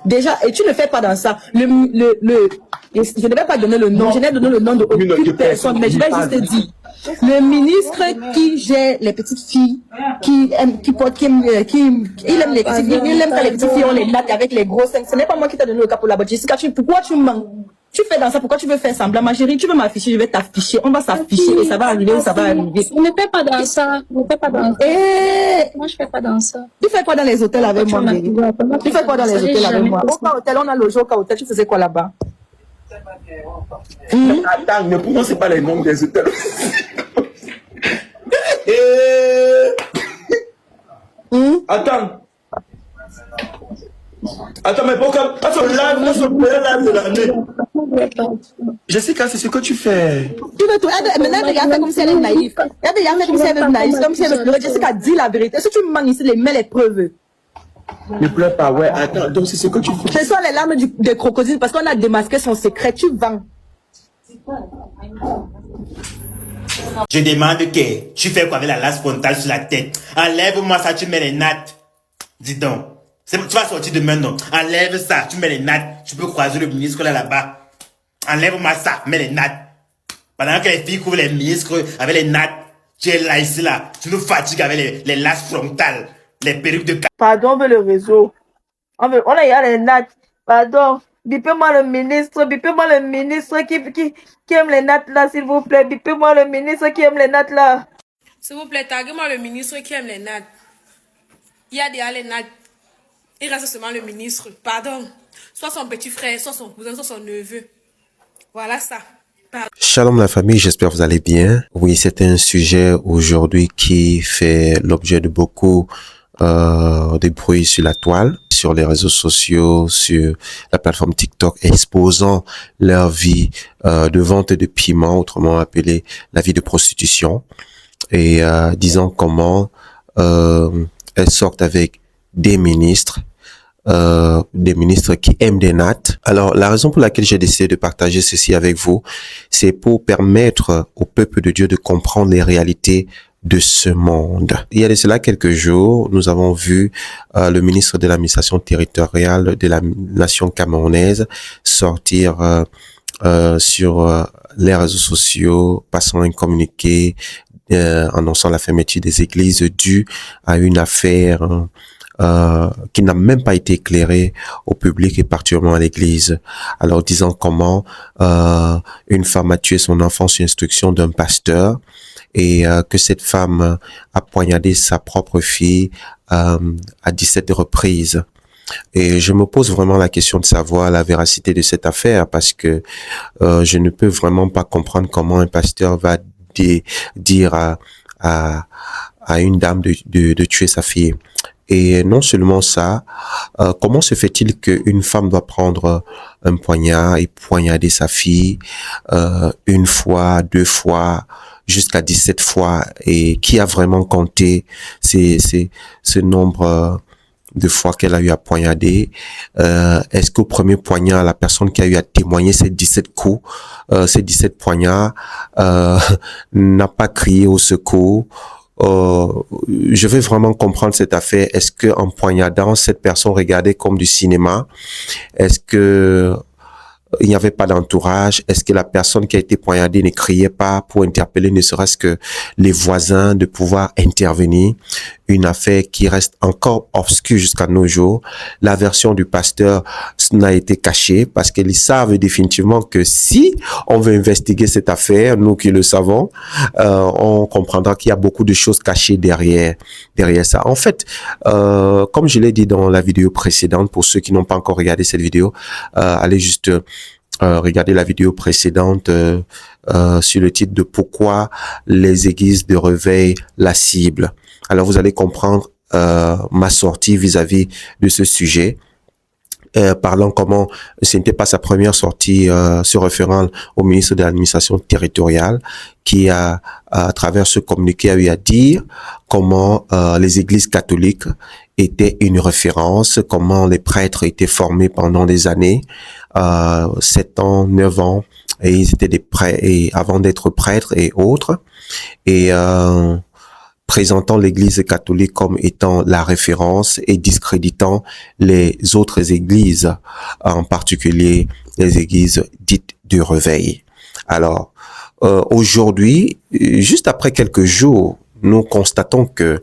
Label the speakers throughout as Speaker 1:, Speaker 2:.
Speaker 1: Déjà, et tu ne fais pas dans ça. Je ne vais pas donner le nom, je n'ai donné le nom de aucune personne, mais je vais juste te dire. Le ministre qui gère les petites filles, il aime les petites filles, il aime quand les petites filles ont les nattes avec les gros seins. Ce n'est pas moi qui t'ai donné le cas pour là-bas. Jessica, pourquoi tu mens? Tu fais dans ça, pourquoi tu veux faire semblant? Ma chérie, tu veux m'afficher, je vais t'afficher. On va s'afficher et ça va arriver où ça va arriver.
Speaker 2: Je ne fais pas dans ça. Je ne fais pas dans ça. Moi, je ne fais pas dans ça.
Speaker 1: Tu fais quoi dans les hôtels avec moi, Mary? Tu fais quoi dans les hôtels avec moi? Au cas hôtel, on a logé au cas hôtel. Tu faisais quoi là-bas?
Speaker 3: Attends, ne prononcez pas les noms des hôtels. Attends. Attends, mais pourquoi? Parce que là, nous sommes là de l'année. Jessica, c'est ce que tu fais.
Speaker 1: Tu veux tout. Maintenant, regarde, fais comme si elle est naïve. Regarde, fais comme si elle est naïve. Comme si elle veut pleurer. Jessica, dis la vérité. Si tu me mens ici, mets les preuves.
Speaker 3: Ne pleure pas, ouais. Attends, donc c'est ce que tu fais.
Speaker 1: Ce sont les larmes des crocodiles parce qu'on a démasqué son secret. Tu vends.
Speaker 4: Je demande que tu fais quoi avec la lace frontale sur la tête? Enlève-moi ça, tu mets les nattes. Dis donc. Tu vas sortir demain, non? Enlève ça, tu mets les nattes. Tu peux croiser le ministre là-bas. Enlève-moi ça, mets les nattes. Pendant que les filles couvrent les ministres avec les nattes, tu es là, ici, là. Tu nous fatigues avec les laces frontales, les perruques de...
Speaker 1: Pardon, on veut le réseau. On a y a les nattes. Pardon. Bipez-moi le ministre qui aime les nattes là, s'il vous plaît. Bipez-moi le ministre qui aime les nattes là.
Speaker 5: S'il vous plaît, taguez-moi le ministre qui aime les nattes. Il y a déjà les nattes. Il reste seulement le ministre. Pardon. Soit son petit frère, soit son cousin, soit son neveu. Voilà ça. Pardon.
Speaker 6: Shalom la famille, j'espère que vous allez bien. Oui, c'est un sujet aujourd'hui qui fait l'objet de beaucoup de bruit sur la toile, sur les réseaux sociaux, sur la plateforme TikTok, exposant leur vie de vente de piment, autrement appelé la vie de prostitution, et disant comment elles sortent avec des ministres qui aiment des nattes. Alors, la raison pour laquelle j'ai décidé de partager ceci avec vous, c'est pour permettre au peuple de Dieu de comprendre les réalités de ce monde. Il y a de cela quelques jours, nous avons vu le ministre de l'administration territoriale de la nation camerounaise sortir sur les réseaux sociaux, passant un communiqué annonçant la fermeture des églises due à une affaire qui n'a même pas été éclairée au public et particulièrement à l'église. Alors disant comment une femme a tué son enfant sur instruction d'un pasteur et que cette femme a poignardé sa propre fille à 17 reprises. Et je me pose vraiment la question de savoir la véracité de cette affaire parce que je ne peux vraiment pas comprendre comment un pasteur va dire à une dame de tuer sa fille. Et non seulement ça, comment se fait-il qu'une femme doit prendre un poignard et poignarder sa fille une fois, deux fois, jusqu'à 17 fois, et qui a vraiment compté ce nombre de fois qu'elle a eu à poignarder? Est-ce qu'au premier poignard, la personne qui a eu à témoigner ces 17 coups, ces 17 poignards, n'a pas crié au secours? Je veux vraiment comprendre cette affaire. Est-ce que en poignardant, cette personne regardait comme du cinéma? Est-ce que il n'y avait pas d'entourage? Est-ce que la personne qui a été poignardée ne criait pas pour interpeller ne serait-ce que les voisins de pouvoir intervenir? Une affaire qui reste encore obscure jusqu'à nos jours. La version du pasteur n'a été cachée parce qu'ils savent définitivement que si on veut investiguer cette affaire, nous qui le savons, on comprendra qu'il y a beaucoup de choses cachées derrière ça. En fait, comme je l'ai dit dans la vidéo précédente, pour ceux qui n'ont pas encore regardé cette vidéo, allez juste regarder la vidéo précédente sur le titre de pourquoi les églises de réveil la cible. Alors vous allez comprendre ma sortie vis-à-vis de ce sujet. Parlant comment ce n'était pas sa première sortie se référant au ministre de l'administration territoriale qui à travers ce communiqué a eu à dire comment les églises catholiques étaient une référence, comment les prêtres étaient formés pendant des années, 7 ans, 9 ans, et ils étaient des prêtres et avant d'être prêtres et autres. Et présentant l'Église catholique comme étant la référence et discréditant les autres églises, en particulier les églises dites du réveil. Alors, aujourd'hui, juste après quelques jours, nous constatons que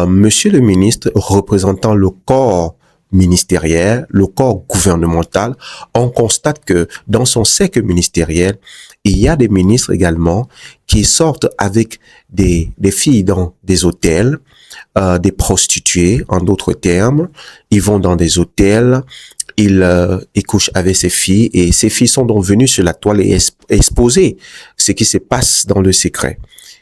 Speaker 6: Monsieur le ministre, représentant le corps ministériel, le corps gouvernemental, on constate que dans son cercle ministériel, il y a des ministres également qui sortent avec des filles dans des hôtels, des prostituées, en d'autres termes. Ils vont dans des hôtels, ils couchent avec ces filles et ces filles sont donc venues sur la toile et exposer ce qui se passe dans le secret.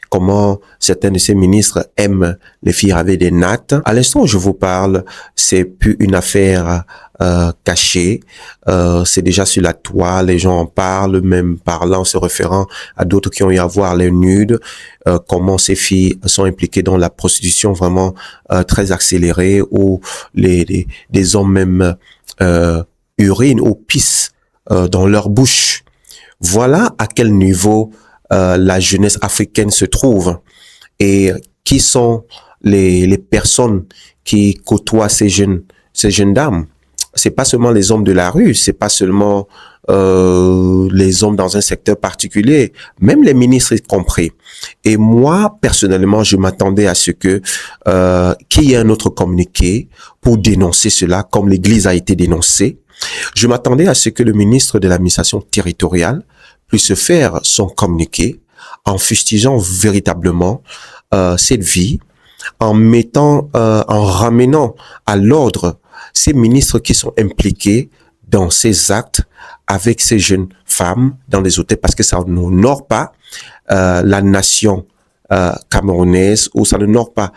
Speaker 6: Comment certains de ces ministres aiment les filles avec des nattes. À l'instant où je vous parle, c'est plus une affaire cachée. C'est déjà sur la toile, les gens en parlent, même parlant, se référant à d'autres qui ont eu à voir les nudes. Comment ces filles sont impliquées dans la prostitution vraiment très accélérée, où des hommes même urinent ou pissent dans leur bouche. Voilà à quel niveau la jeunesse africaine se trouve et qui sont les personnes qui côtoient ces jeunes dames. C'est pas seulement les hommes de la rue, c'est pas seulement les hommes dans un secteur particulier, même les ministres y compris. Et moi, personnellement, je m'attendais à ce que qu'il y ait un autre communiqué pour dénoncer cela, comme l'Église a été dénoncée. Je m'attendais à ce que le ministre de l'administration territoriale puisse faire son communiqué en fustigeant véritablement cette vie, en ramenant à l'ordre ces ministres qui sont impliqués dans ces actes avec ces jeunes femmes dans les hôtels, parce que ça n'honore pas la nation camerounaise, ou ça n'honore pas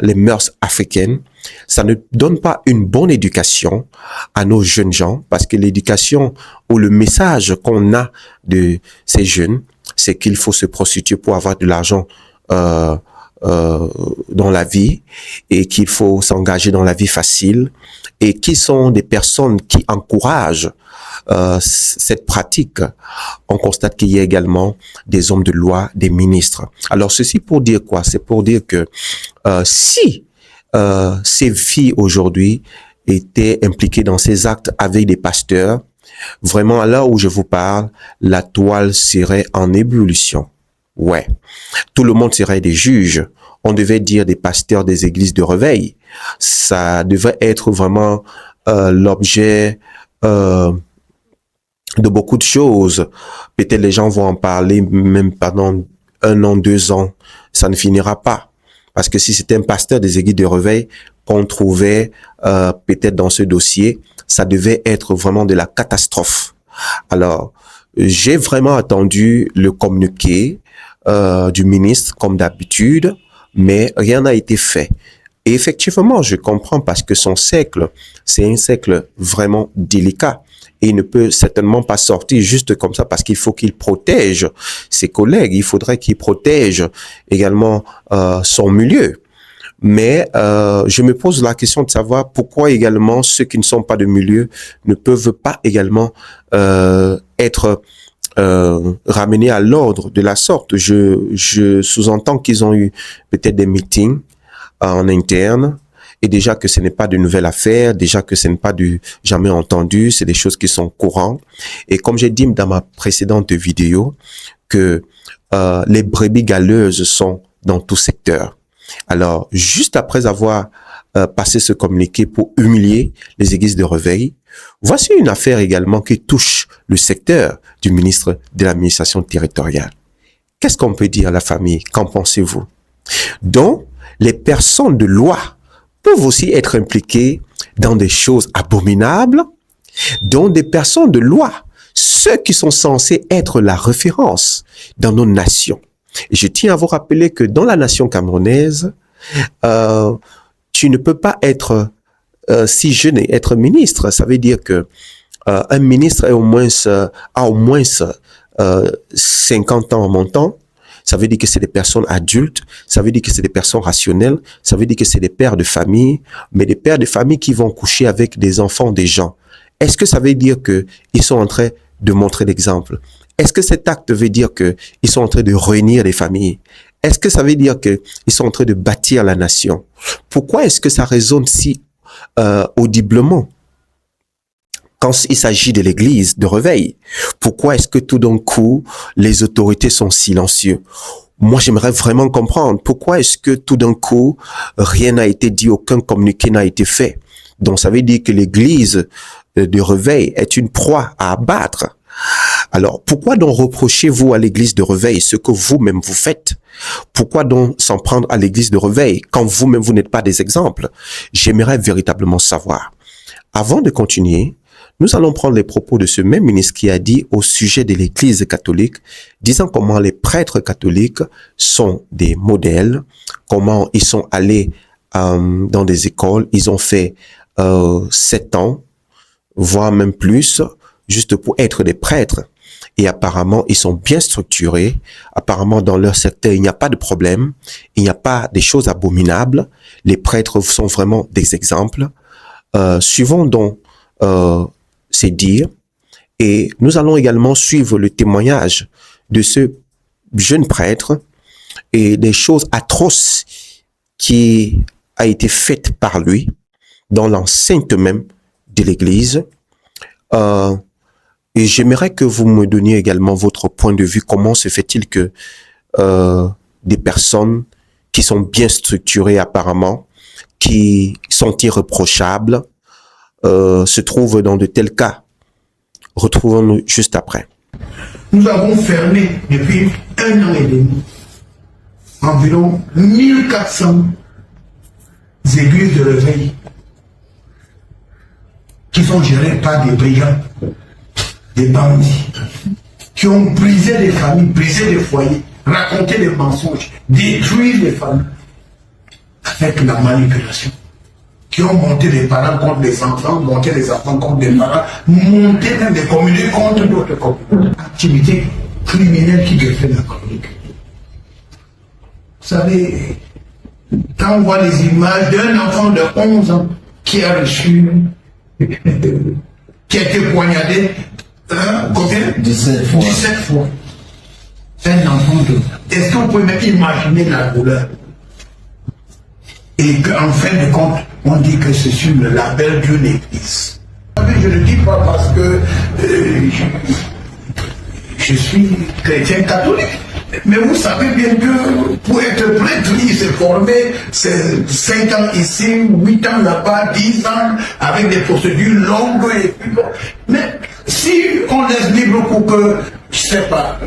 Speaker 6: les mœurs africaines. Ça ne donne pas une bonne éducation à nos jeunes gens, parce que l'éducation ou le message qu'on a de ces jeunes, c'est qu'il faut se prostituer pour avoir de l'argent dans la vie, et qu'il faut s'engager dans la vie facile, et qui sont des personnes qui encouragent cette pratique. On constate qu'il y a également des hommes de loi, des ministres. Alors ceci pour dire quoi? C'est pour dire que si ces filles aujourd'hui étaient impliquées dans ces actes avec des pasteurs, vraiment à l'heure où je vous parle, la toile serait en ébullition. Ouais, tout le monde serait des juges. On devait dire des pasteurs des églises de réveil. Ça devait être vraiment l'objet de beaucoup de choses. Peut-être les gens vont en parler même pendant 1 an, 2 ans. Ça ne finira pas. Parce que si c'était un pasteur des églises de réveil qu'on trouvait peut-être dans ce dossier, ça devait être vraiment de la catastrophe. Alors, j'ai vraiment attendu le communiqué du ministre comme d'habitude, mais rien n'a été fait. Et effectivement, je comprends, parce que son cercle, c'est un cercle vraiment délicat. Et il ne peut certainement pas sortir juste comme ça, parce qu'il faut qu'il protège ses collègues. Il faudrait qu'il protège également son milieu. Mais je me pose la question de savoir pourquoi également ceux qui ne sont pas de milieu ne peuvent pas également être ramenés à l'ordre de la sorte. Je sous-entends qu'ils ont eu peut-être des meetings en interne, et déjà que ce n'est pas de nouvelle affaire, déjà que ce n'est pas du jamais entendu, c'est des choses qui sont courantes. Et comme j'ai dit dans ma précédente vidéo, que les brebis galeuses sont dans tout secteur. Alors, juste après avoir passé ce communiqué pour humilier les églises de réveil, voici une affaire également qui touche le secteur du ministre de l'administration territoriale. Qu'est-ce qu'on peut dire à la famille? Qu'en pensez-vous? Donc, les personnes de loi peuvent aussi être impliquées dans des choses abominables, dont des personnes de loi, ceux qui sont censés être la référence dans nos nations. Et je tiens à vous rappeler que dans la nation camerounaise, tu ne peux pas être si jeune et être ministre. Ça veut dire que un ministre a au moins 50 ans en montant. Ça veut dire que c'est des personnes adultes, ça veut dire que c'est des personnes rationnelles, ça veut dire que c'est des pères de famille, mais des pères de famille qui vont coucher avec des enfants des gens. Est-ce que ça veut dire que ils sont en train de montrer l'exemple? Est-ce que cet acte veut dire que ils sont en train de réunir les familles? est-ce que ça veut dire qu'ils sont en train de bâtir la nation? Pourquoi est-ce que ça résonne si audiblement quand il s'agit de l'église de réveil? Pourquoi est-ce que tout d'un coup, les autorités sont silencieuses? Moi, j'aimerais vraiment comprendre. Pourquoi est-ce que tout d'un coup, rien n'a été dit, aucun communiqué n'a été fait? Donc, ça veut dire que l'église de réveil est une proie à abattre. Alors, pourquoi donc reprochez-vous à l'église de réveil ce que vous-même vous faites? Pourquoi donc s'en prendre à l'église de réveil quand vous-même vous n'êtes pas des exemples? J'aimerais véritablement savoir. Avant de continuer, nous allons prendre les propos de ce même ministre qui a dit au sujet de l'église catholique, disant comment les prêtres catholiques sont des modèles, comment ils sont allés dans des écoles, ils ont fait 7 ans, voire même plus, juste pour être des prêtres. Et apparemment, ils sont bien structurés. Apparemment, dans leur secteur, il n'y a pas de problème. Il n'y a pas des choses abominables. Les prêtres sont vraiment des exemples. Suivons donc ces dires. Et nous allons également suivre le témoignage de ce jeune prêtre et des choses atroces qui a été faites par lui dans l'enceinte même de l'Église. Et j'aimerais que vous me donniez également votre point de vue. Comment se fait-il que des personnes qui sont bien structurées apparemment, qui sont irréprochables, se trouvent dans de tels cas? Retrouvons-nous juste après.
Speaker 7: Nous avons fermé depuis 1 an et demi environ 1400 églises de réveil qui sont gérées par des brigands, des bandits, qui ont brisé des familles, brisé des foyers, raconté des mensonges, détruit les familles avec la manipulation, qui ont monté les parents contre les enfants, monté les enfants contre les parents, monté même des communautés contre d'autres communautés. Activité criminelle qui défait la communauté. Vous savez, quand on voit les images d'un enfant de 11 ans qui a reçu, qui a été poignardé, combien? 17 fois. 17 fois. Un enfant de... Est-ce que vous pouvez même imaginer la douleur? Et qu'en fin de compte, on dit que c'est sur le label d'une église. Je ne le dis pas parce que je suis chrétien catholique. Mais vous savez bien que pour être prêtre, il s'est formé 5 ans ici, 8 ans là-bas, 10 ans, avec des procédures longues. Et puis bon. Mais si on laisse libre pour que, je ne sais pas,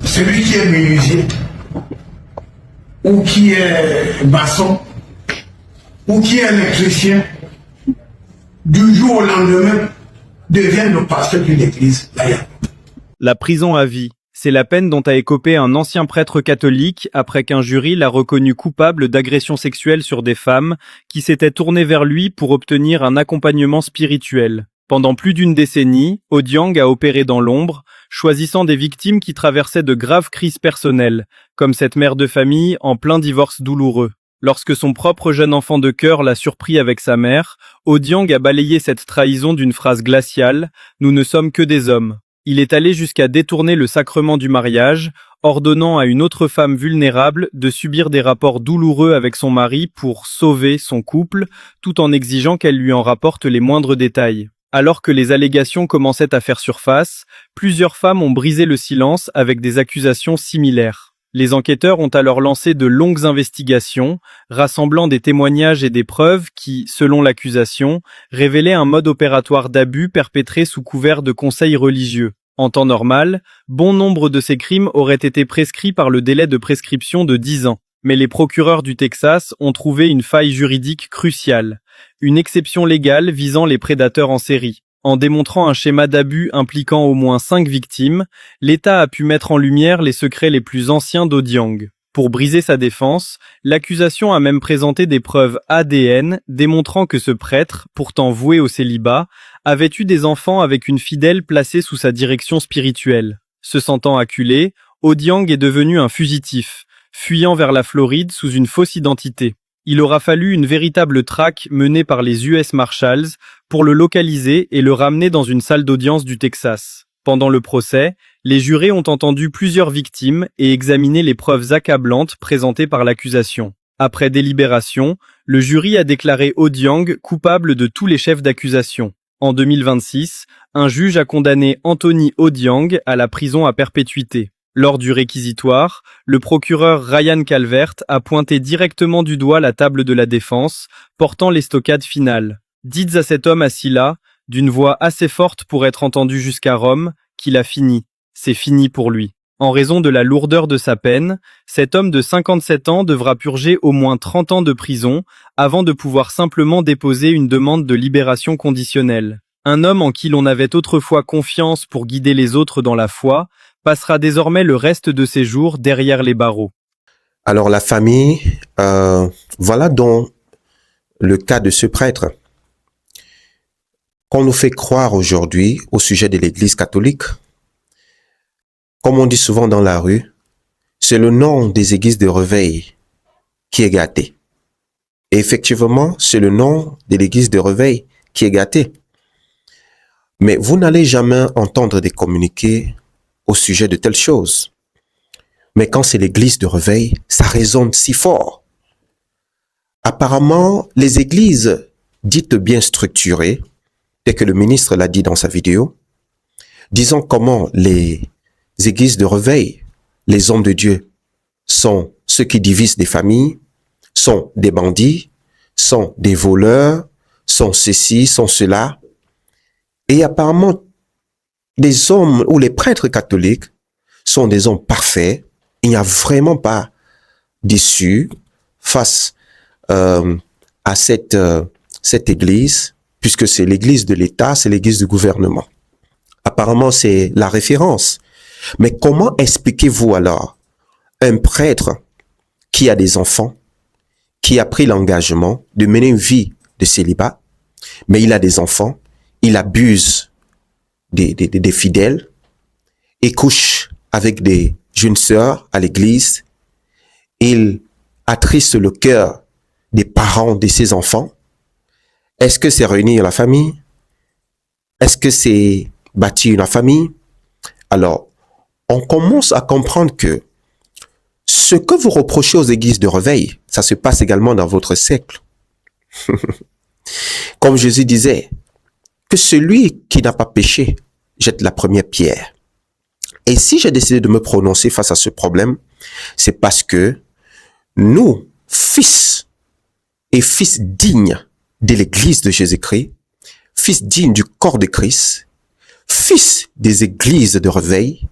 Speaker 7: celui qui est menuisier, ou qui est maçon, ou qui est électricien, du jour au lendemain, devienne le pasteur d'une église.
Speaker 8: La prison à vie. C'est la peine dont a écopé un ancien prêtre catholique après qu'un jury l'a reconnu coupable d'agression sexuelle sur des femmes qui s'étaient tournées vers lui pour obtenir un accompagnement spirituel. Pendant plus d'une décennie, Odiang a opéré dans l'ombre, choisissant des victimes qui traversaient de graves crises personnelles, comme cette mère de famille en plein divorce douloureux. Lorsque son propre jeune enfant de cœur l'a surpris avec sa mère, Odiang a balayé cette trahison d'une phrase glaciale « Nous ne sommes que des hommes ». Il est allé jusqu'à détourner le sacrement du mariage, ordonnant à une autre femme vulnérable de subir des rapports douloureux avec son mari pour sauver son couple, tout en exigeant qu'elle lui en rapporte les moindres détails. Alors que les allégations commençaient à faire surface, plusieurs femmes ont brisé le silence avec des accusations similaires. Les enquêteurs ont alors lancé de longues investigations, rassemblant des témoignages et des preuves qui, selon l'accusation, révélaient un mode opératoire d'abus perpétré sous couvert de conseils religieux. En temps normal, bon nombre de ces crimes auraient été prescrits par le délai de prescription de 10 ans. Mais les procureurs du Texas ont trouvé une faille juridique cruciale, une exception légale visant les prédateurs en série. En démontrant un schéma d'abus impliquant au moins 5 victimes, l'État a pu mettre en lumière les secrets les plus anciens d'Odiang. Pour briser sa défense, l'accusation a même présenté des preuves ADN démontrant que ce prêtre, pourtant voué au célibat, avait eu des enfants avec une fidèle placée sous sa direction spirituelle. Se sentant acculé, Odiang est devenu un fugitif, fuyant vers la Floride sous une fausse identité. Il aura fallu une véritable traque menée par les US Marshals pour le localiser et le ramener dans une salle d'audience du Texas. Pendant le procès, les jurés ont entendu plusieurs victimes et examiné les preuves accablantes présentées par l'accusation. Après délibération, le jury a déclaré Odiang coupable de tous les chefs d'accusation. En 2026, un juge a condamné Anthony Odiang à la prison à perpétuité. Lors du réquisitoire, le procureur Ryan Calvert a pointé directement du doigt la table de la défense, portant l'estocade finale. Dites à cet homme assis là, d'une voix assez forte pour être entendu jusqu'à Rome, qu'il a fini. C'est fini pour lui. En raison de la lourdeur de sa peine, cet homme de 57 ans devra purger au moins 30 ans de prison avant de pouvoir simplement déposer une demande de libération conditionnelle. Un homme en qui l'on avait autrefois confiance pour guider les autres dans la foi passera désormais le reste de ses jours derrière les barreaux.
Speaker 6: Alors la famille, voilà donc le cas de ce prêtre qu'on nous fait croire aujourd'hui au sujet de l'Église catholique. Comme on dit souvent dans la rue, c'est le nom des églises de réveil qui est gâté. Et effectivement, c'est le nom de l'église de réveil qui est gâté. Mais vous n'allez jamais entendre des communiqués au sujet de telles choses. Mais quand c'est l'église de réveil, ça résonne si fort. Apparemment, les églises dites bien structurées, tel que le ministre l'a dit dans sa vidéo, disant comment les églises de réveil, les hommes de Dieu, sont ceux qui divisent des familles, sont des bandits, sont des voleurs, sont ceci, sont cela. Et apparemment, les hommes ou les prêtres catholiques sont des hommes parfaits. Il n'y a vraiment pas d'issue face à cette église, puisque c'est l'église de l'État, c'est l'église du gouvernement. Apparemment, c'est la référence. Mais comment expliquez-vous alors un prêtre qui a des enfants, qui a pris l'engagement de mener une vie de célibat, mais il a des enfants, il abuse des fidèles et couche avec des jeunes sœurs à l'église, il attriste le cœur des parents de ses enfants? Est-ce que c'est réunir la famille? Est-ce que c'est bâtir une famille? Alors, on commence à comprendre que ce que vous reprochez aux églises de réveil, ça se passe également dans votre siècle. Comme Jésus disait, que celui qui n'a pas péché jette la première pierre. Et si j'ai décidé de me prononcer face à ce problème, c'est parce que nous, fils et fils dignes de l'église de Jésus-Christ, fils dignes du corps de Christ, fils des églises de réveil,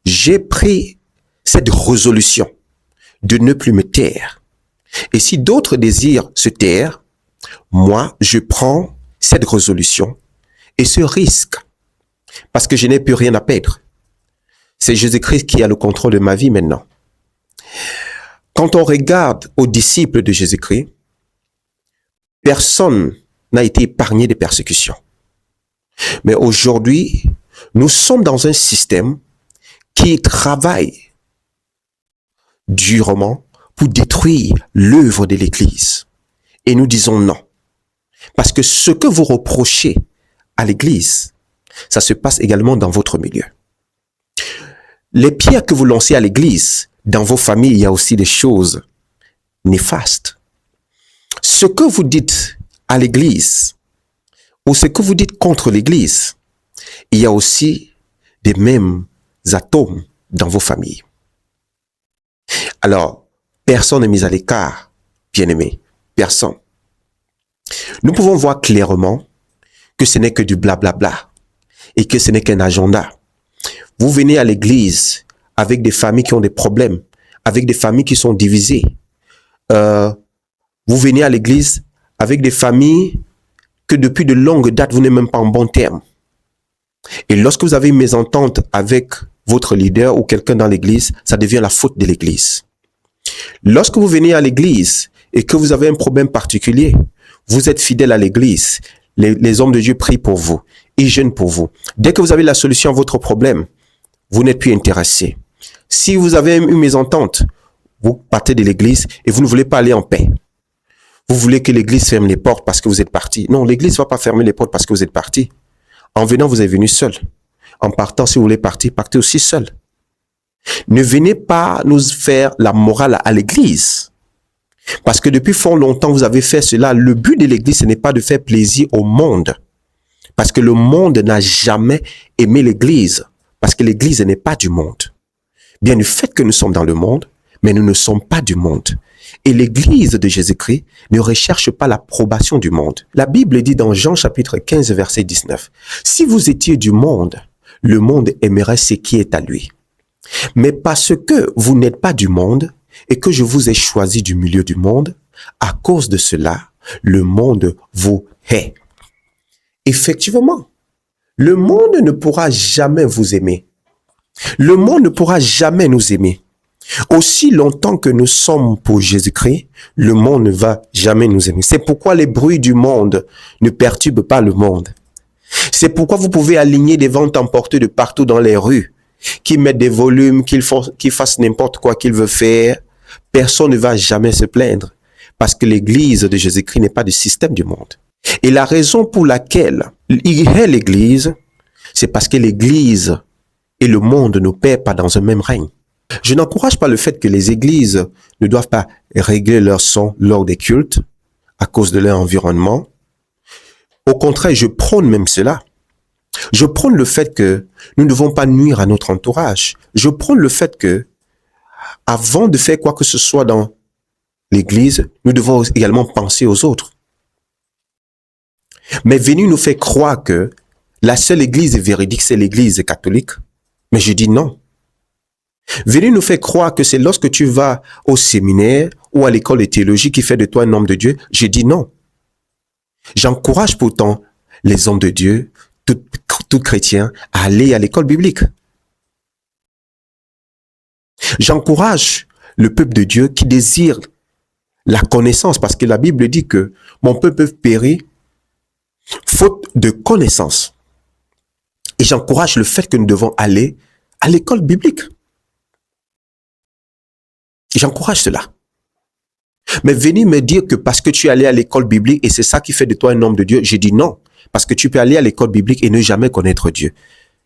Speaker 6: j'ai pris cette résolution de ne plus me taire. Et si d'autres désirent se taire, moi, je prends cette résolution et ce risque, parce que je n'ai plus rien à perdre. C'est Jésus-Christ qui a le contrôle de ma vie maintenant. Quand on regarde aux disciples de Jésus-Christ, personne n'a été épargné des persécutions. Mais aujourd'hui, nous sommes dans un système qui travaille durement pour détruire l'œuvre de l'Église. Et nous disons non. Parce que ce que vous reprochez à l'Église, ça se passe également dans votre milieu. Les pierres que vous lancez à l'Église, dans vos familles, il y a aussi des choses néfastes. Ce que vous dites à l'Église, ou ce que vous dites contre l'Église, il y a aussi des mêmes atomes dans vos familles. Alors, personne n'est mis à l'écart, bien-aimé, personne. Nous pouvons voir clairement que ce n'est que du blablabla et que ce n'est qu'un agenda. Vous venez à l'église avec des familles qui ont des problèmes, avec des familles qui sont divisées. Vous venez à l'église avec des familles que depuis de longues dates, vous n'êtes même pas en bon terme. Et lorsque vous avez une mésentente avec votre leader ou quelqu'un dans l'église, ça devient la faute de l'église. Lorsque vous venez à l'église et que vous avez un problème particulier, vous êtes fidèle à l'église. Les hommes de Dieu prient pour vous. Ils jeûnent pour vous. Dès que vous avez la solution à votre problème, vous n'êtes plus intéressé. Si vous avez une mésentente, vous partez de l'église et vous ne voulez pas aller en paix. Vous voulez que l'église ferme les portes parce que vous êtes parti. Non, l'église ne va pas fermer les portes parce que vous êtes parti. En venant, vous êtes venu seul. En partant, si vous voulez partir, partez aussi seul. Ne venez pas nous faire la morale à l'église. Parce que depuis fort longtemps, vous avez fait cela. Le but de l'église, ce n'est pas de faire plaisir au monde. Parce que le monde n'a jamais aimé l'église. Parce que l'église n'est pas du monde. Bien du fait que nous sommes dans le monde, mais nous ne sommes pas du monde. Et l'église de Jésus-Christ ne recherche pas l'approbation du monde. La Bible dit dans Jean chapitre 15, verset 19, « Si vous étiez du monde, le monde aimerait ce qui est à lui. Mais parce que vous n'êtes pas du monde et que je vous ai choisi du milieu du monde, à cause de cela, le monde vous hait. » Effectivement, le monde ne pourra jamais vous aimer. Le monde ne pourra jamais nous aimer. Aussi longtemps que nous sommes pour Jésus-Christ, le monde ne va jamais nous aimer. C'est pourquoi les bruits du monde ne perturbent pas le monde. C'est pourquoi vous pouvez aligner des ventes emportées de partout dans les rues, qui mettent des volumes, qui fassent n'importe quoi qu'ils veulent faire. Personne ne va jamais se plaindre, parce que l'église de Jésus-Christ n'est pas du système du monde. Et la raison pour laquelle il hait l'église, c'est parce que l'église et le monde ne paient pas dans un même règne. Je n'encourage pas le fait que les églises ne doivent pas régler leur son lors des cultes à cause de leur environnement. Au contraire, je prône même cela. Je prône le fait que nous ne devons pas nuire à notre entourage. Je prône le fait que, avant de faire quoi que ce soit dans l'église, nous devons également penser aux autres. Mais venir nous faire croire que la seule église véridique, c'est l'église catholique. Mais je dis non. Venez nous faire croire que c'est lorsque tu vas au séminaire ou à l'école de théologie qui fait de toi un homme de Dieu. Je dis non. J'encourage pourtant les hommes de Dieu, tout chrétien, à aller à l'école biblique. J'encourage le peuple de Dieu qui désire la connaissance, parce que la Bible dit que mon peuple périt faute de connaissance. Et j'encourage le fait que nous devons aller à l'école biblique. J'encourage cela. Mais venir me dire que parce que tu es allé à l'école biblique et c'est ça qui fait de toi un homme de Dieu, j'ai dit non. Parce que tu peux aller à l'école biblique et ne jamais connaître Dieu.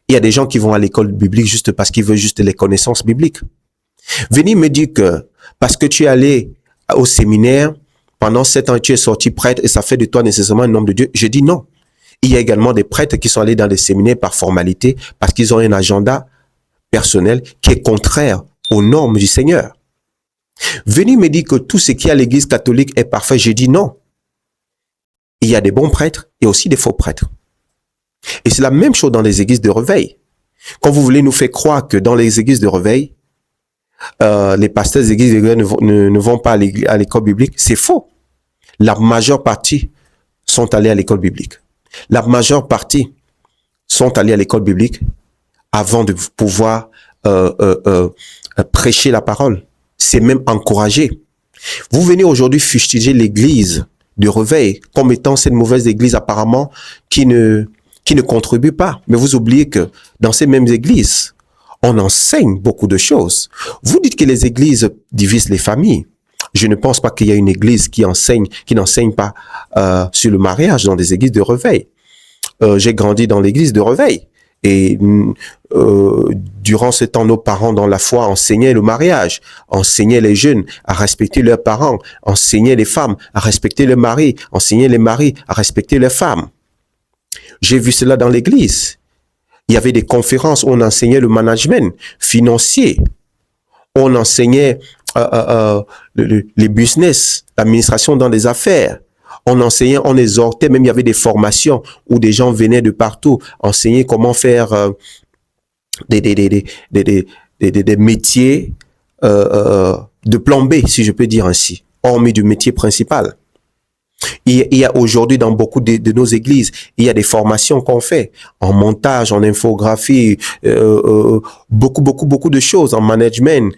Speaker 6: Il y a des gens qui vont à l'école biblique juste parce qu'ils veulent juste les connaissances bibliques. Venir me dire que parce que tu es allé au séminaire, pendant 7 ans tu es sorti prêtre et ça fait de toi nécessairement un homme de Dieu, je dis non. Il y a également des prêtres qui sont allés dans des séminaires par formalité parce qu'ils ont un agenda personnel qui est contraire aux normes du Seigneur. Venez me dire que tout ce qui est à l'église catholique est parfait. J'ai dit non. Il y a des bons prêtres et aussi des faux prêtres. Et c'est la même chose dans les églises de réveil. Quand vous voulez nous faire croire que dans les églises de réveil, les pasteurs des églises de réveil ne vont pas à l'école biblique, c'est faux. La majeure partie sont allés à l'école biblique. La majeure partie sont allés à l'école biblique avant de pouvoir prêcher la parole. C'est même encouragé. Vous venez aujourd'hui fustiger l'église de réveil comme étant cette mauvaise église apparemment qui ne contribue pas. Mais vous oubliez que dans ces mêmes églises, on enseigne beaucoup de choses. Vous dites que les églises divisent les familles. Je ne pense pas qu'il y a une église qui n'enseigne pas sur le mariage dans des églises de réveil. J'ai grandi dans l'église de réveil. Et durant ce temps, nos parents dans la foi enseignaient le mariage, enseignaient les jeunes à respecter leurs parents, enseignaient les femmes à respecter leurs maris, enseignaient les maris à respecter leurs femmes. J'ai vu cela dans l'église. Il y avait des conférences où on enseignait le management financier, on enseignait les business, l'administration dans les affaires. On enseignait, on exhortait, même il y avait des formations où des gens venaient de partout enseigner comment faire des métiers de plan B, si je peux dire ainsi, hormis du métier principal. Il y a aujourd'hui dans beaucoup de nos églises, il y a des formations qu'on fait en montage, en infographie, beaucoup de choses, en management,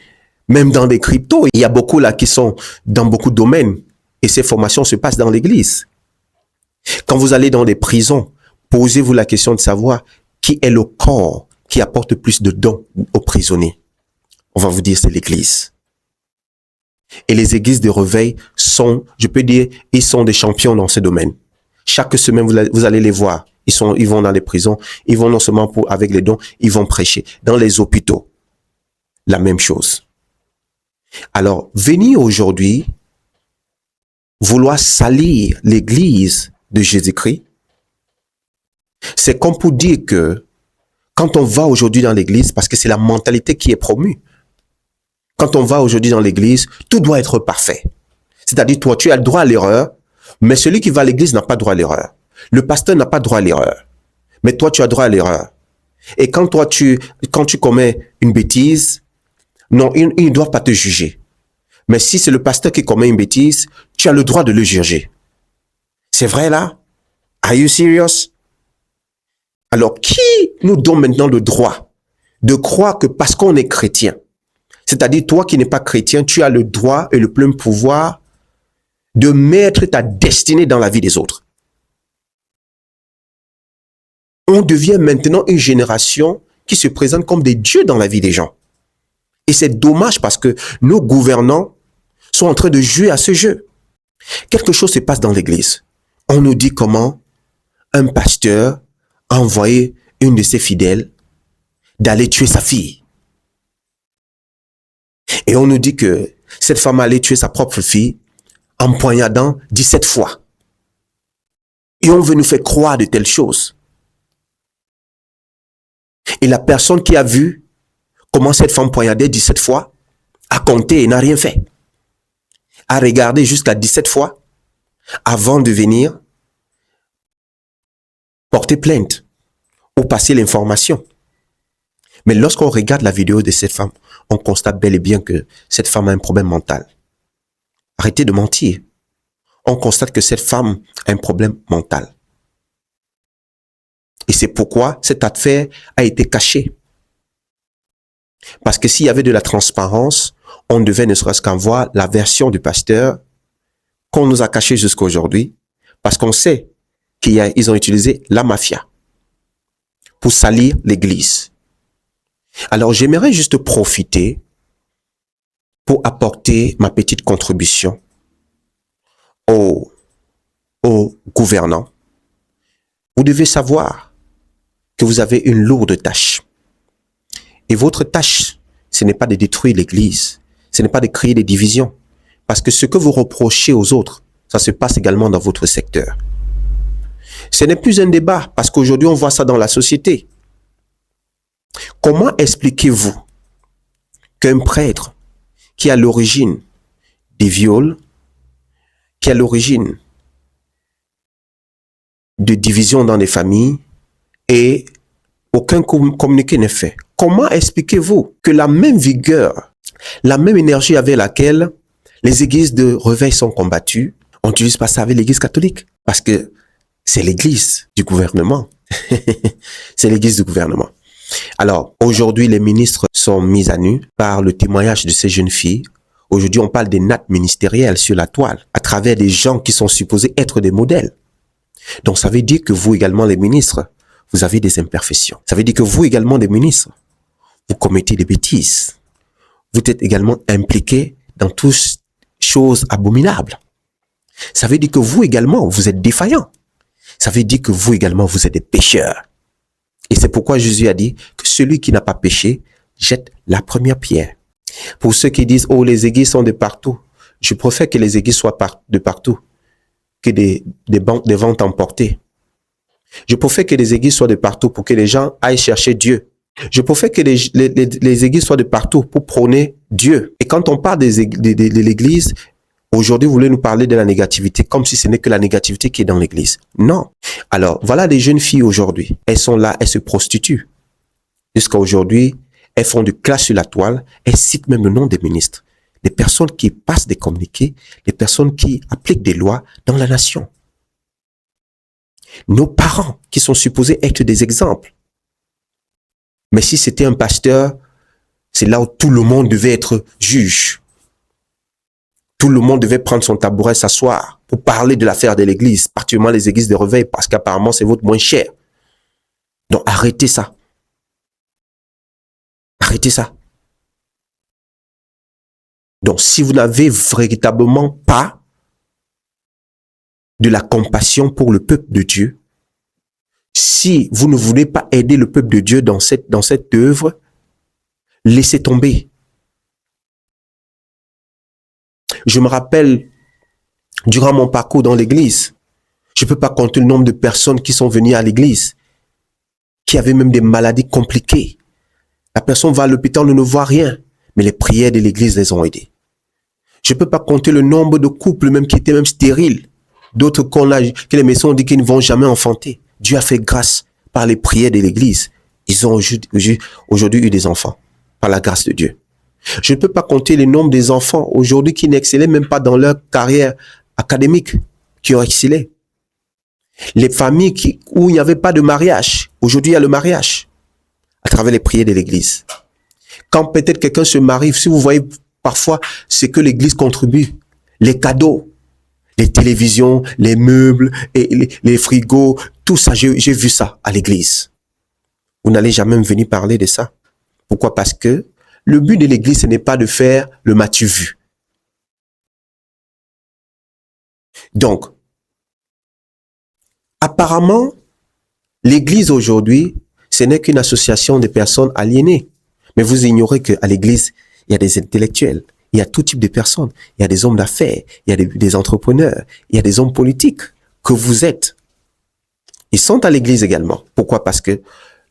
Speaker 6: même dans des cryptos. Il y a beaucoup là qui sont dans beaucoup de domaines. Et ces formations se passent dans l'église. Quand vous allez dans des prisons, posez-vous la question de savoir qui est le corps qui apporte plus de dons aux prisonniers. On va vous dire c'est l'église. Et les églises de réveil sont, je peux dire, ils sont des champions dans ce domaine. Chaque semaine, vous allez les voir. Ils vont dans les prisons, ils vont non seulement avec les dons, ils vont prêcher. Dans les hôpitaux, la même chose. Alors, venir aujourd'hui, vouloir salir l'église de Jésus-Christ, c'est comme pour dire que quand on va aujourd'hui dans l'église, parce que c'est la mentalité qui est promue, quand on va aujourd'hui dans l'église, tout doit être parfait. C'est-à-dire, toi, tu as le droit à l'erreur, mais celui qui va à l'église n'a pas droit à l'erreur. Le pasteur n'a pas droit à l'erreur. Mais toi, tu as droit à l'erreur. Et quand tu commets une bêtise, non, ils ne doivent pas te juger. Mais si c'est le pasteur qui commet une bêtise, tu as le droit de le juger. C'est vrai là? Are you serious? Alors, qui nous donne maintenant le droit de croire que parce qu'on est chrétien, c'est-à-dire toi qui n'es pas chrétien, tu as le droit et le plein pouvoir de mettre ta destinée dans la vie des autres? On devient maintenant une génération qui se présente comme des dieux dans la vie des gens. Et c'est dommage parce que nos gouvernants sont en train de jouer à ce jeu. Quelque chose se passe dans l'église. On nous dit comment un pasteur a envoyé une de ses fidèles d'aller tuer sa fille. Et on nous dit que cette femme allait tuer sa propre fille en poignardant 17 fois. Et on veut nous faire croire de telles choses. Et la personne qui a vu comment cette femme poignardait 17 fois a compté et n'a rien fait. A regardé jusqu'à 17 fois avant de venir porter plainte ou passer l'information. Mais lorsqu'on regarde la vidéo de cette femme, on constate bel et bien que cette femme a un problème mental. Arrêtez de mentir. On constate que cette femme a un problème mental. Et c'est pourquoi cette affaire a été cachée. Parce que s'il y avait de la transparence, on devait ne serait-ce qu'en voir la version du pasteur qu'on nous a cachée jusqu'à aujourd'hui, parce qu'on sait qu'ils ont utilisé la mafia pour salir l'église. Alors j'aimerais juste profiter pour apporter ma petite contribution aux gouvernants. Vous devez savoir que vous avez une lourde tâche. Et votre tâche, ce n'est pas de détruire l'église, ce n'est pas de créer des divisions. Parce que ce que vous reprochez aux autres, ça se passe également dans votre secteur. Ce n'est plus un débat, parce qu'aujourd'hui on voit ça dans la société. Comment expliquez-vous qu'un prêtre qui est à l'origine des viols, qui est à l'origine de divisions dans les familles, et aucun communiqué n'est fait? Comment expliquez-vous que la même vigueur, la même énergie avec laquelle les églises de réveil sont combattues, on n'utilise pas ça avec l'église catholique? Parce que c'est l'église du gouvernement. C'est l'église du gouvernement. Alors, aujourd'hui, les ministres sont mis à nu par le témoignage de ces jeunes filles. Aujourd'hui, on parle des nattes ministérielles sur la toile, à travers des gens qui sont supposés être des modèles. Donc, ça veut dire que vous également, les ministres, vous avez des imperfections. Ça veut dire que vous également, les ministres, vous commettez des bêtises. Vous êtes également impliqués dans toutes choses abominables. Ça veut dire que vous également, vous êtes défaillants. Ça veut dire que vous également, vous êtes des pécheurs. Et c'est pourquoi Jésus a dit que celui qui n'a pas péché jette la première pierre. Pour ceux qui disent, oh, les églises sont de partout, je préfère que les églises soient de partout que des ventes emportées. Je préfère que les églises soient de partout pour que les gens aillent chercher Dieu. Je préfère que les églises soient de partout pour prôner Dieu. Et quand on parle de l'église, aujourd'hui, vous voulez nous parler de la négativité, comme si ce n'est que la négativité qui est dans l'église. Non. Alors, voilà des jeunes filles aujourd'hui. Elles sont là, elles se prostituent. Jusqu'à aujourd'hui, elles font du clash sur la toile. Elles citent même le nom des ministres. Des personnes qui passent des communiqués, des personnes qui appliquent des lois dans la nation. Nos parents qui sont supposés être des exemples. Mais si c'était un pasteur, c'est là où tout le monde devait être juge. Tout le monde devait prendre son tabouret, s'asseoir pour parler de l'affaire de l'église, particulièrement les églises de réveil, parce qu'apparemment c'est votre moins cher. Donc arrêtez ça. Arrêtez ça. Donc si vous n'avez véritablement pas de la compassion pour le peuple de Dieu, Si vous ne voulez pas aider le peuple de Dieu dans cette œuvre, laissez tomber. Je me rappelle, durant mon parcours dans l'église, je ne peux pas compter le nombre de personnes qui sont venues à l'église, qui avaient même des maladies compliquées. La personne va à l'hôpital, on ne voit rien, mais les prières de l'église les ont aidés. Je ne peux pas compter le nombre de couples même qui étaient même stériles. D'autres que les médecins ont dit qu'ils ne vont jamais enfanter. Dieu a fait grâce par les prières de l'église. Ils ont aujourd'hui eu des enfants, par la grâce de Dieu. Je ne peux pas compter le nombre des enfants aujourd'hui qui n'excellaient même pas dans leur carrière académique, qui ont excellé. Les familles où il n'y avait pas de mariage, aujourd'hui il y a le mariage, à travers les prières de l'église. Quand peut-être quelqu'un se marie, si vous voyez parfois ce que l'église contribue, les cadeaux, les télévisions, les meubles, et les frigos, tout ça, j'ai vu ça à l'église. Vous n'allez jamais me venir parler de ça. Pourquoi? Parce que le but de l'église, ce n'est pas de faire le m'as-tu vu. Donc, apparemment, l'église aujourd'hui, ce n'est qu'une association de personnes aliénées. Mais vous ignorez qu'à l'église, il y a des intellectuels, il y a tout type de personnes, il y a des hommes d'affaires, il y a des entrepreneurs, il y a des hommes politiques que vous êtes. Ils sont à l'église également. Pourquoi? Parce que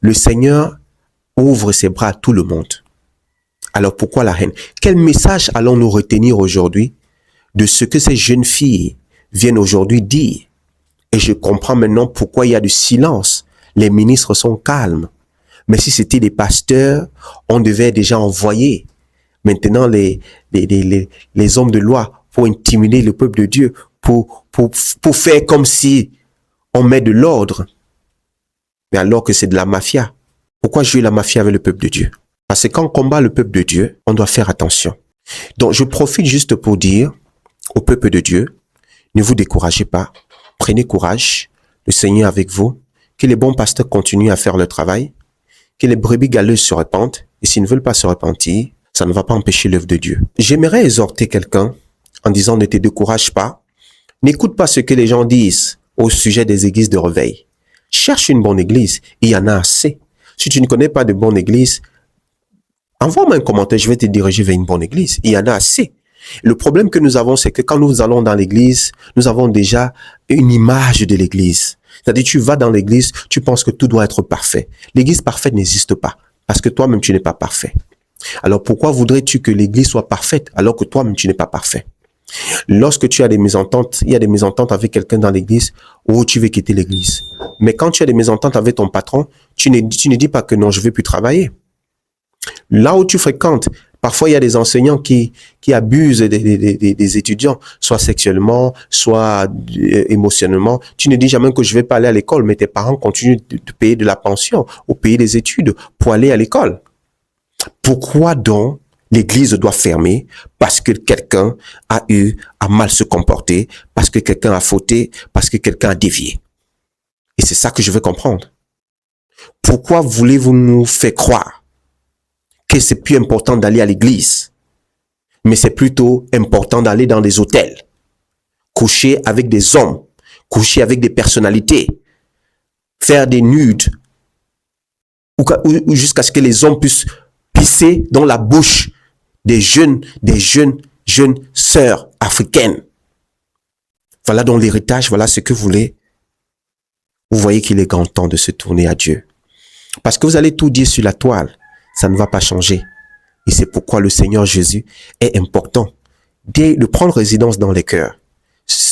Speaker 6: le Seigneur ouvre ses bras à tout le monde. Alors pourquoi la haine? Quel message allons-nous retenir aujourd'hui de ce que ces jeunes filles viennent aujourd'hui dire? Et je comprends maintenant pourquoi il y a du silence. Les ministres sont calmes. Mais si c'était des pasteurs, on devait déjà envoyer maintenant les hommes de loi pour intimider le peuple de Dieu, pour faire comme si on met de l'ordre. Mais alors que c'est de la mafia. Pourquoi jouer la mafia avec le peuple de Dieu? Parce que quand on combat le peuple de Dieu, on doit faire attention. Donc je profite juste pour dire au peuple de Dieu, ne vous découragez pas, prenez courage, le Seigneur est avec vous, que les bons pasteurs continuent à faire leur travail, que les brebis galeuses se répandent, et s'ils ne veulent pas se repentir, ça ne va pas empêcher l'œuvre de Dieu. J'aimerais exhorter quelqu'un en disant ne te décourage pas, n'écoute pas ce que les gens disent au sujet des églises de réveil. Cherche une bonne église, il y en a assez. Si tu ne connais pas de bonne église, envoie-moi un commentaire, je vais te diriger vers une bonne église. Il y en a assez. Le problème que nous avons, c'est que quand nous allons dans l'église, nous avons déjà une image de l'église. C'est-à-dire, tu vas dans l'église, tu penses que tout doit être parfait. L'église parfaite n'existe pas, parce que toi-même, tu n'es pas parfait. Alors, pourquoi voudrais-tu que l'église soit parfaite, alors que toi-même, tu n'es pas parfait? Lorsque tu as des mésententes, il y a des mésententes avec quelqu'un dans l'église, ou tu veux quitter l'église. Mais quand tu as des mésententes avec ton patron, tu ne dis pas que non, je ne veux plus travailler. Là où tu fréquentes, parfois il y a des enseignants qui abusent des étudiants, soit sexuellement, soit émotionnellement. Tu ne dis jamais que je vais pas aller à l'école, mais tes parents continuent de payer de la pension ou payer des études pour aller à l'école. Pourquoi donc l'église doit fermer? Parce que quelqu'un a mal se comporter, parce que quelqu'un a fauté, parce que quelqu'un a dévié. Et c'est ça que je veux comprendre. Pourquoi voulez-vous nous faire croire que c'est plus important d'aller à l'église, mais c'est plutôt important d'aller dans des hôtels, coucher avec des hommes, coucher avec des personnalités, faire des nudes, ou jusqu'à ce que les hommes puissent pisser dans la bouche des jeunes sœurs africaines. Voilà donc l'héritage, voilà ce que vous voulez. Vous voyez qu'il est grand temps de se tourner à Dieu. Parce que vous allez tout dire sur la toile, ça ne va pas changer. Et c'est pourquoi le Seigneur Jésus est important de prendre résidence dans les cœurs.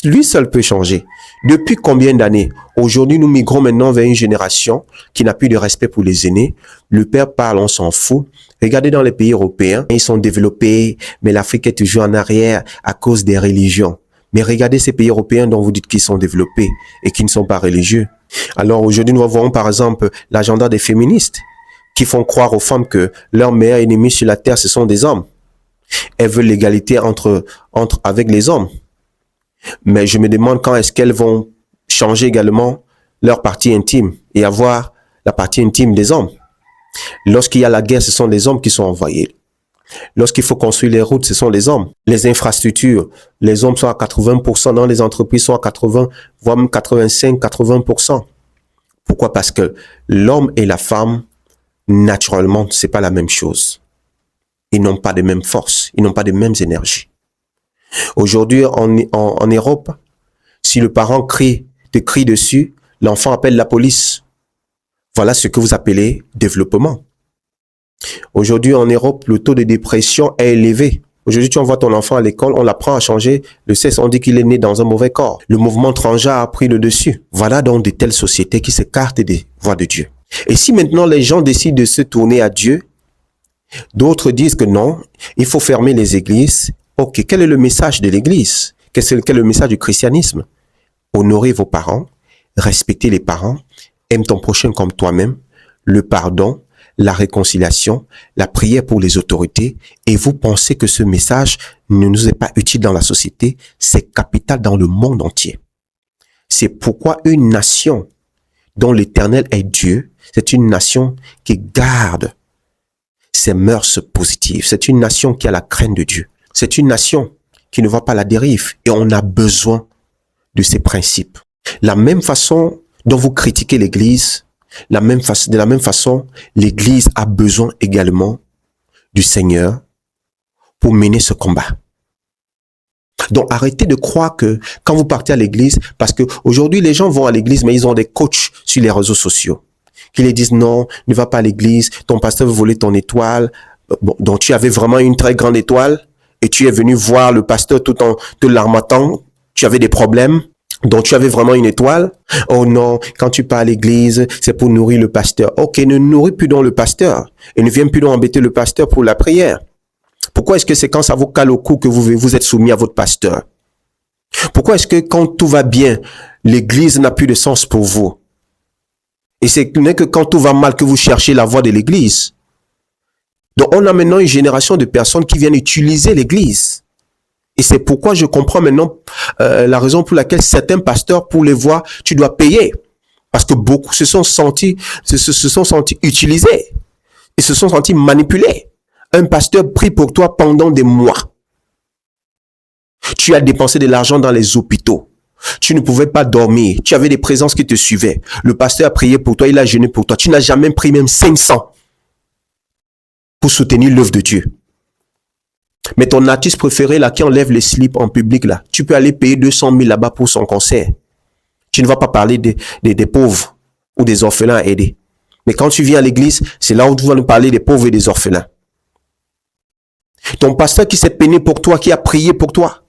Speaker 6: Lui seul peut changer. Depuis combien d'années? Aujourd'hui, nous migrons maintenant vers une génération qui n'a plus de respect pour les aînés. Le père parle, on s'en fout. Regardez dans les pays européens, ils sont développés, mais l'Afrique est toujours en arrière à cause des religions. Mais regardez ces pays européens dont vous dites qu'ils sont développés et qui ne sont pas religieux. Alors aujourd'hui, nous voyons par exemple l'agenda des féministes qui font croire aux femmes que leur meilleur ennemi sur la terre, ce sont des hommes. Elles veulent l'égalité avec les hommes. Mais je me demande quand est-ce qu'elles vont changer également leur partie intime et avoir la partie intime des hommes. Lorsqu'il y a la guerre, ce sont les hommes qui sont envoyés. Lorsqu'il faut construire les routes, ce sont les hommes. Les infrastructures, les hommes sont à 80%, dans les entreprises sont à 80, voire même 85-80%. Pourquoi? Parce que l'homme et la femme, naturellement, c'est pas la même chose. Ils n'ont pas de mêmes forces, ils n'ont pas de mêmes énergies. Aujourd'hui, en Europe, si le parent te crie dessus, l'enfant appelle la police. Voilà ce que vous appelez développement. Aujourd'hui, en Europe, le taux de dépression est élevé. Aujourd'hui, tu envoies ton enfant à l'école, on l'apprend à changer le sexe, on dit qu'il est né dans un mauvais corps. Le mouvement transgenre a pris le dessus. Voilà donc de telles sociétés qui s'écartent des voies de Dieu. Et si maintenant les gens décident de se tourner à Dieu, d'autres disent que non, il faut fermer les églises. Ok, quel est le message de l'église? Quel est le message du christianisme? Honorez vos parents, respectez les parents, aime ton prochain comme toi-même, le pardon, la réconciliation, la prière pour les autorités, et vous pensez que ce message ne nous est pas utile dans la société, c'est capital dans le monde entier. C'est pourquoi une nation dont l'Éternel est Dieu, c'est une nation qui garde ses mœurs positives. C'est une nation qui a la crainte de Dieu. C'est une nation qui ne voit pas la dérive, et on a besoin de ces principes. La même façon dont vous critiquez l'Église, de la même façon, l'Église a besoin également du Seigneur pour mener ce combat. Donc arrêtez de croire que quand vous partez à l'église, parce que aujourd'hui les gens vont à l'église mais ils ont des coachs sur les réseaux sociaux qui les disent non, ne va pas à l'église, ton pasteur veut voler ton étoile. Bon, donc tu avais vraiment une très grande étoile et tu es venu voir le pasteur tout en te larmotant, tu avais des problèmes. Donc tu avais vraiment une étoile. Oh non, quand tu pars à l'église, c'est pour nourrir le pasteur. Ok, ne nourris plus donc le pasteur et ne viens plus donc embêter le pasteur pour la prière. Pourquoi est-ce que c'est quand ça vous cale au cou que vous êtes soumis à votre pasteur? Pourquoi est-ce que quand tout va bien, l'église n'a plus de sens pour vous? Et c'est n'est que quand tout va mal que vous cherchez la voie de l'église. Donc on a maintenant une génération de personnes qui viennent utiliser l'église. Et c'est pourquoi je comprends maintenant la raison pour laquelle certains pasteurs, pour les voir, tu dois payer. Parce que beaucoup se sont sentis utilisés. Ils se sont sentis manipulés. Un pasteur prie pour toi pendant des mois. Tu as dépensé de l'argent dans les hôpitaux. Tu ne pouvais pas dormir. Tu avais des présences qui te suivaient. Le pasteur a prié pour toi, il a jeûné pour toi. Tu n'as jamais pris même 500 pour soutenir l'œuvre de Dieu. Mais ton artiste préféré là qui enlève les slips en public là, tu peux aller payer 200 000 là-bas pour son concert. Tu ne vas pas parler des pauvres ou des orphelins à aider. Mais quand tu viens à l'église, c'est là où tu vas nous parler des pauvres et des orphelins. Ton pasteur qui s'est peiné pour toi, qui a prié pour toi.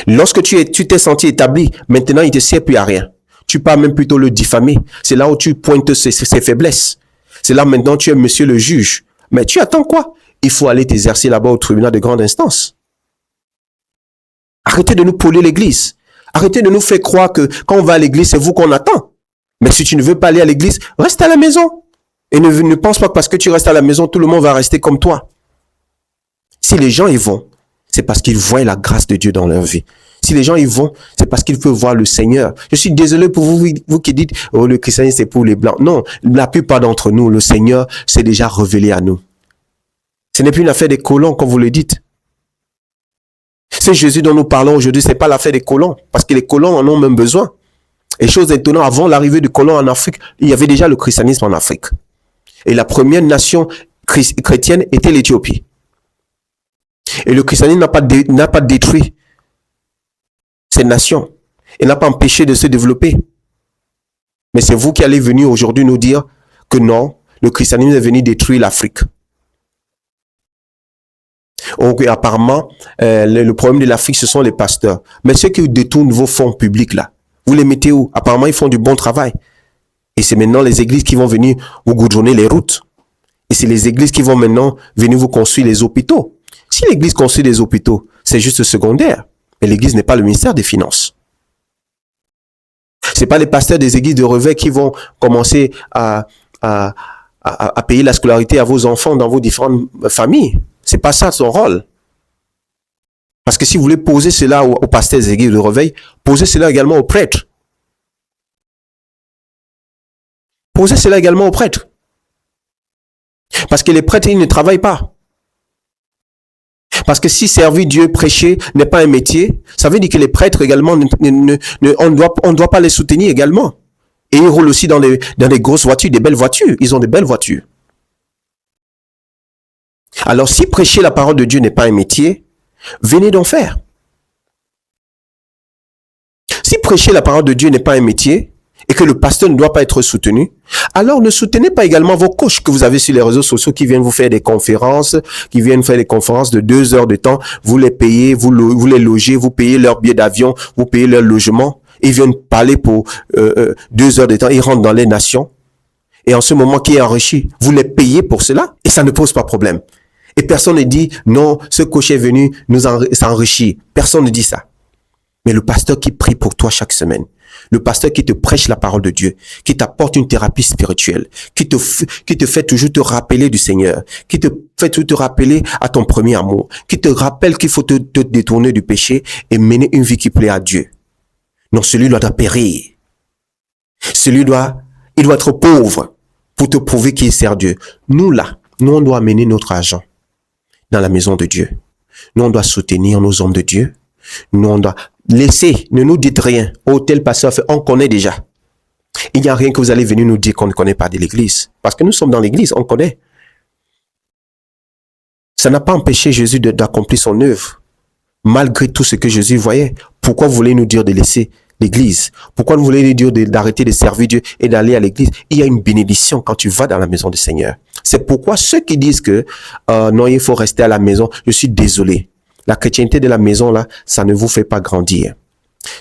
Speaker 6: Lorsque tu t'es senti établi, maintenant il ne te sert plus à rien. Tu pars même plutôt le diffamer. C'est là où tu pointes ses faiblesses. C'est là maintenant tu es monsieur le juge. Mais tu attends quoi? Il faut aller t'exercer là-bas au tribunal de grande instance. Arrêtez de nous polluer l'église. Arrêtez de nous faire croire que quand on va à l'église, c'est vous qu'on attend. Mais si tu ne veux pas aller à l'église, reste à la maison. Et ne pense pas que parce que tu restes à la maison, tout le monde va rester comme toi. Si les gens y vont, c'est parce qu'ils voient la grâce de Dieu dans leur vie. Si les gens y vont, c'est parce qu'ils peuvent voir le Seigneur. Je suis désolé pour vous qui dites « Oh, le christianisme, c'est pour les Blancs ». Non, la plupart d'entre nous, le Seigneur s'est déjà révélé à nous. Ce n'est plus une affaire des colons, comme vous le dites. C'est Jésus dont nous parlons aujourd'hui, ce n'est pas l'affaire des colons, parce que les colons en ont même besoin. Et chose étonnante, avant l'arrivée du colon en Afrique, il y avait déjà le christianisme en Afrique. Et la première nation chrétienne était l'Éthiopie. Et le christianisme n'a pas détruit cette nation. Il n'a pas empêché de se développer. Mais c'est vous qui allez venir aujourd'hui nous dire que non, le christianisme est venu détruire l'Afrique. Donc, apparemment, le problème de l'Afrique, ce sont les pasteurs. Mais ceux qui détournent vos fonds publics, là, vous les mettez où? Apparemment, ils font du bon travail. Et c'est maintenant les églises qui vont venir vous goudronner les routes. Et c'est les églises qui vont maintenant venir vous construire les hôpitaux. Si l'église construit des hôpitaux, c'est juste secondaire. Mais l'église n'est pas le ministère des Finances. C'est pas les pasteurs des églises de Reveil qui vont commencer à payer la scolarité à vos enfants dans vos différentes familles. C'est pas ça son rôle. Parce que si vous voulez poser cela aux pasteurs des églises de Reveil, posez cela également aux prêtres. Posez cela également aux prêtres. Parce que les prêtres, ils ne travaillent pas. Parce que si servir Dieu, prêcher n'est pas un métier, ça veut dire que les prêtres également, on ne doit pas les soutenir également. Et ils roulent aussi dans des grosses voitures, des belles voitures. Ils ont des belles voitures. Alors, si prêcher la parole de Dieu n'est pas un métier, venez d'en faire. Si prêcher la parole de Dieu n'est pas un métier et que le pasteur ne doit pas être soutenu, alors ne soutenez pas également vos coachs que vous avez sur les réseaux sociaux qui viennent vous faire des conférences, de 2 heures de temps. Vous les payez, vous les logez, vous payez leur billet d'avion, vous payez leur logement. Ils viennent parler pour 2 heures de temps. Ils rentrent dans les nations. Et en ce moment, qui est enrichi? Vous les payez pour cela et ça ne pose pas problème. Et personne ne dit, non, ce coach est venu s'enrichir. Personne ne dit ça. Mais le pasteur qui prie pour toi chaque semaine, le pasteur qui te prêche la parole de Dieu, qui t'apporte une thérapie spirituelle, qui te fait toujours te rappeler du Seigneur, qui te fait toujours te rappeler à ton premier amour, qui te rappelle qu'il faut te détourner du péché et mener une vie qui plaît à Dieu. Non, celui-là doit périr. Il doit être pauvre pour te prouver qu'il sert Dieu. Nous, on doit amener notre argent dans la maison de Dieu. Nous, on doit soutenir nos hommes de Dieu. Nous, on doit laisser, ne nous dites rien. Oh, tel pasteur fait, on connaît déjà. Il n'y a rien que vous allez venir nous dire qu'on ne connaît pas de l'église. Parce que nous sommes dans l'église, on connaît. Ça n'a pas empêché Jésus d'accomplir son œuvre. Malgré tout ce que Jésus voyait. Pourquoi vous voulez nous dire de laisser l'église? Pourquoi vous voulez nous dire d'arrêter de servir Dieu et d'aller à l'église? Il y a une bénédiction quand tu vas dans la maison du Seigneur. C'est pourquoi ceux qui disent que non, il faut rester à la maison, je suis désolé. La chrétienté de la maison, là, ça ne vous fait pas grandir.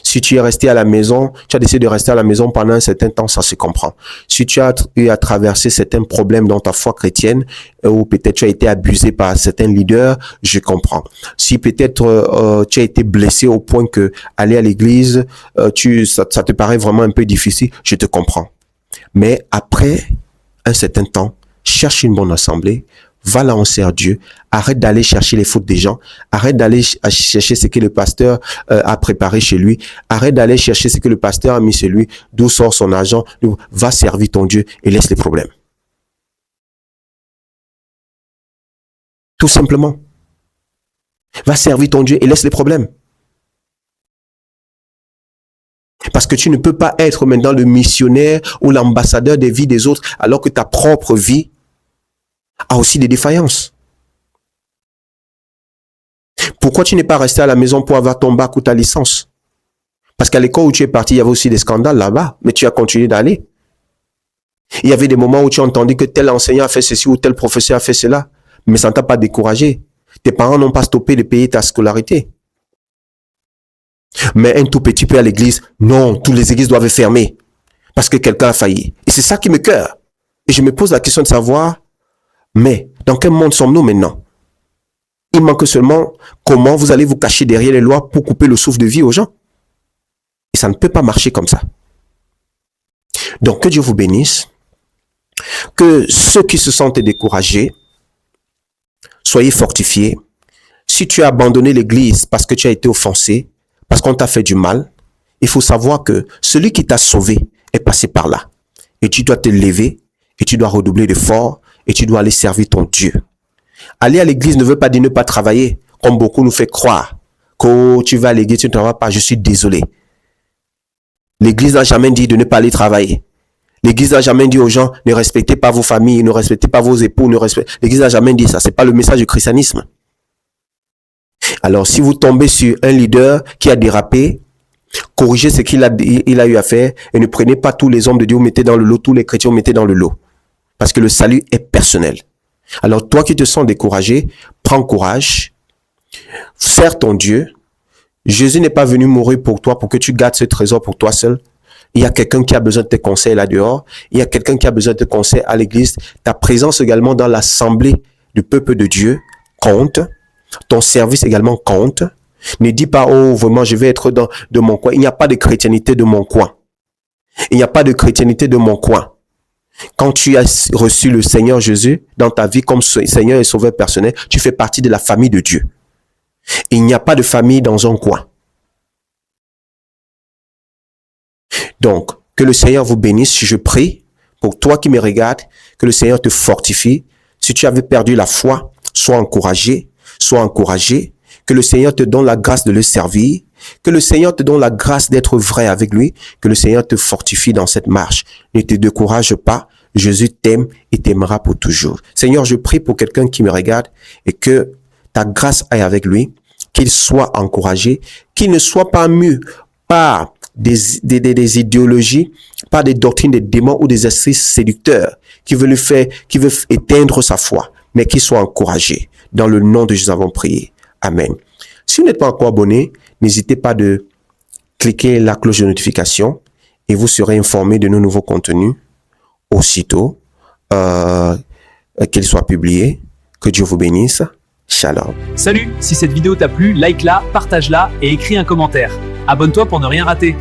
Speaker 6: Si tu es resté à la maison, tu as décidé de rester à la maison pendant un certain temps, ça se comprend. Si tu as eu à traverser certains problèmes dans ta foi chrétienne, ou peut-être tu as été abusé par certains leaders, je comprends. Si peut-être tu as été blessé au point que aller à l'église, ça te paraît vraiment un peu difficile, je te comprends. Mais après un certain temps, cherche une bonne assemblée, va là, on sert Dieu. Arrête d'aller chercher les fautes des gens. Arrête d'aller chercher ce que le pasteur a préparé chez lui. Arrête d'aller chercher ce que le pasteur a mis chez lui. D'où sort son argent. Va servir ton Dieu et laisse les problèmes. Tout simplement. Va servir ton Dieu et laisse les problèmes. Parce que tu ne peux pas être maintenant le missionnaire ou l'ambassadeur des vies des autres alors que ta propre vie a aussi des défaillances. Pourquoi tu n'es pas resté à la maison pour avoir ton bac ou ta licence? Parce qu'à l'école où tu es parti, il y avait aussi des scandales là-bas, mais tu as continué d'aller. Il y avait des moments où tu as entendu que tel enseignant a fait ceci ou tel professeur a fait cela, mais ça ne t'a pas découragé. Tes parents n'ont pas stoppé de payer ta scolarité. Mais un tout petit peu à l'église, non, toutes les églises doivent fermer parce que quelqu'un a failli. Et c'est ça qui me cœure. Et je me pose la question de savoir, mais dans quel monde sommes-nous maintenant? Il manque seulement comment vous allez vous cacher derrière les lois pour couper le souffle de vie aux gens. Et ça ne peut pas marcher comme ça. Donc que Dieu vous bénisse. Que ceux qui se sentent découragés, soyez fortifiés. Si tu as abandonné l'église parce que tu as été offensé, parce qu'on t'a fait du mal, il faut savoir que celui qui t'a sauvé est passé par là. Et tu dois te lever et tu dois redoubler d'efforts et tu dois aller servir ton Dieu. Aller à l'église ne veut pas dire ne pas travailler, comme beaucoup nous fait croire. Que tu vas à l'église, tu ne travailles pas, je suis désolé. L'église n'a jamais dit de ne pas aller travailler. L'église n'a jamais dit aux gens, ne respectez pas vos familles, ne respectez pas vos époux, l'église n'a jamais dit ça. C'est pas le message du christianisme. Alors, si vous tombez sur un leader qui a dérapé, corrigez ce qu'il a eu à faire et ne prenez pas tous les hommes de Dieu, vous mettez dans le lot, tous les chrétiens, vous mettez dans le lot. Parce que le salut est personnel. Alors, toi qui te sens découragé, prends courage, sers ton Dieu. Jésus n'est pas venu mourir pour toi, pour que tu gardes ce trésor pour toi seul. Il y a quelqu'un qui a besoin de tes conseils là dehors. Il y a quelqu'un qui a besoin de tes conseils à l'église. Ta présence également dans l'assemblée du peuple de Dieu compte. Ton service également compte. Ne dis pas, oh, vraiment, je vais être de mon coin. Il n'y a pas de chrétienté de mon coin. Il n'y a pas de chrétienté de mon coin. Quand tu as reçu le Seigneur Jésus dans ta vie comme Seigneur et Sauveur personnel, tu fais partie de la famille de Dieu. Il n'y a pas de famille dans un coin. Donc, que le Seigneur vous bénisse. Je prie pour toi qui me regardes, que le Seigneur te fortifie. Si tu avais perdu la foi, sois encouragé, que le Seigneur te donne la grâce de le servir Que le Seigneur te donne la grâce d'être vrai avec lui. Que le Seigneur te fortifie dans cette marche. Ne te décourage pas. Jésus t'aime et t'aimera pour toujours. Seigneur, je prie pour quelqu'un qui me regarde et que ta grâce aille avec lui, qu'il soit encouragé, qu'il ne soit pas mu par des idéologies, par des doctrines des démons ou des esprits séducteurs qui veulent éteindre sa foi, mais qu'il soit encouragé. Dans le nom de Jésus, nous avons prié. Amen. Si vous n'êtes pas encore abonné, n'hésitez pas de cliquer la cloche de notification et vous serez informé de nos nouveaux contenus aussitôt qu'ils soient publiés. Que Dieu vous bénisse. Shalom.
Speaker 9: Salut, si cette vidéo t'a plu, like-la, partage-la et écris un commentaire. Abonne-toi pour ne rien rater.